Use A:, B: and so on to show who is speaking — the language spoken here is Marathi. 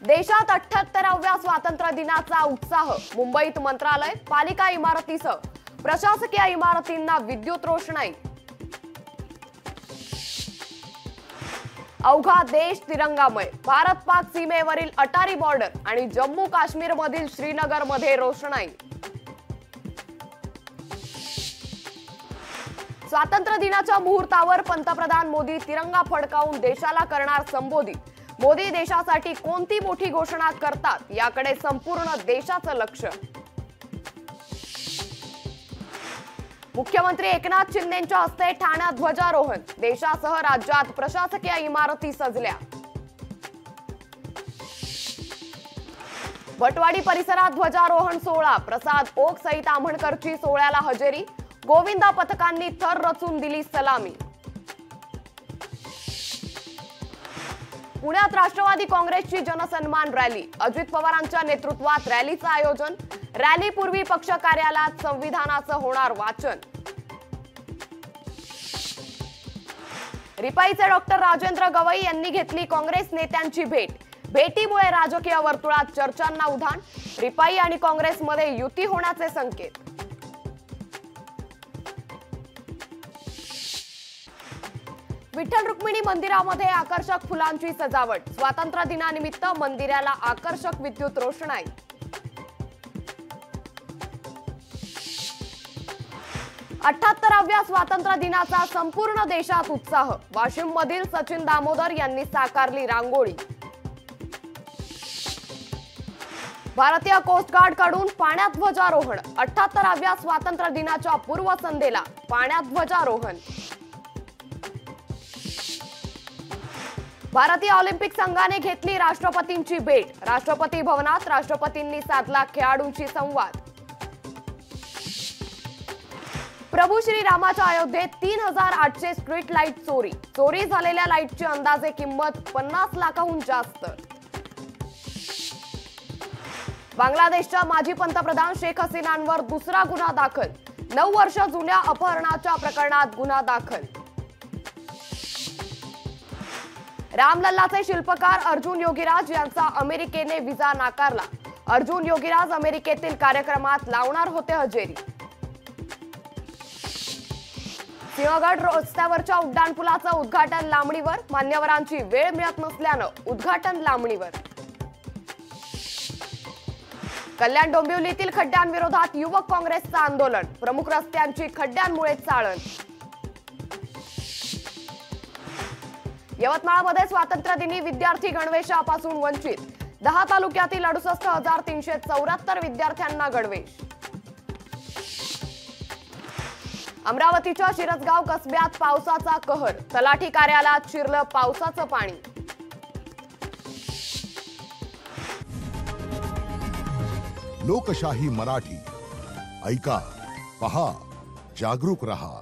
A: देशात 78व्या स्वातंत्र्य दिनाचा उत्साह। मुंबईत मंत्रालय, पालिका इमारतीसह प्रशासकीय इमारतींना विद्युत रोषणाई। अवघा देश तिरंगामय। भारत पाक सीमेवरील अटारी बॉर्डर आणि जम्मू काश्मीर मधील श्रीनगर मध्ये रोषणाई। स्वातंत्र्य दिनाच्या मुहूर्तावर पंतप्रधान मोदी तिरंगा फडकावून देशाला करणार संबोधित। मोदी देशासाठी कोणती मोठी घोषणा करतात याकडे संपूर्ण देशाचं लक्ष। मुख्यमंत्री एकनाथ शिंदेंच्या हस्ते ठाण्यात ध्वजारोहण। देशासह राज्यात प्रशासकीय इमारती सजल्या। भटवाडी परिसरात ध्वजारोहण सोहळा। प्रसाद ओक सहित आंबेडकरची सोहळ्याला हजेरी। गोविंदा पथकांनी थर रचून दिली सलामी। पुण्यात राष्ट्रवादी काँग्रेसची जनसन्मान रॅली। अजित पवारांच्या नेतृत्वात रॅलीचं आयोजन। रॅलीपूर्वी पक्ष कार्यालयात संविधानाचं होणार वाचन। रिपाईचे डॉक्टर राजेंद्र गवई यांनी घेतली काँग्रेस नेत्यांची भेट। भेटीमुळे राजकीय वर्तुळात चर्चांना उधाण। रिपाई आणि काँग्रेसमध्ये युती होण्याचे संकेत। विठ्ठल रुक्मिणी मंदिरामध्ये आकर्षक फुलांची सजावट। स्वातंत्र्य दिनानिमित्त मंदिराला आकर्षक विद्युत रोषणाई। अठ्ठ्याहत्तराव्या स्वातंत्र्य दिनाचा संपूर्ण देशात उत्साह। वाशिम मधील सचिन दामोदर यांनी साकारली रांगोळी। भारतीय कोस्ट गार्ड कडून पाण्यात ध्वजारोहण। 78व्या स्वातंत्र्य दिनाच्या पूर्वसंध्येला पाण्यात ध्वजारोहण। भारतीय ऑलिम्पिक संघाने घेतली राष्ट्रपतींची भेट। राष्ट्रपती भवनात राष्ट्रपतींनी साधला खेळाडूंशी संवाद। प्रभू श्री रामाच्या अयोध्येत 3800 स्ट्रीट लाईट चोरी। चोरी झालेल्या लाईटची अंदाजे किंमत 50 लाखांहून जास्त। बांगलादेशच्या माजी पंतप्रधान शेख हसीनांवर दुसरा गुन्हा दाखल। 9 वर्ष जुन्या अपहरणाच्या प्रकरणात गुन्हा दाखल। रामलल्लाचे शिल्पकार अर्जुन योगीराज यांचा अमेरिकेने व्हिसा नाकारला। अर्जुन योगीराज अमेरिकेतील कार्यक्रमात लावणार होते हजेरी। सिंहगड रस्त्यावरच्या उड्डाणपुलाचं उद्घाटन लांबणीवर। मान्यवरांची वेळ मिळत नसल्यानं उद्घाटन लांबणीवर। कल्याण डोंबिवलीतील खड्ड्यांविरोधात युवक काँग्रेसचं आंदोलन। प्रमुख रस्त्यांची खड्ड्यांमुळे चाळण। यवतमाळमध्ये स्वातंत्र्य दिनी विद्यार्थी गणवेशापासून वंचित। 10 तालुक्यातील 68,374 विद्यार्थ्यांना गणवेश। अमरावतीच्या शिरसगाव कसब्यात पावसाचा कहर। तलाठी कार्यालयात शिरलं पावसाचं पाणी।
B: लोकशाही मराठी ऐका, पहा, जागरूक रहा।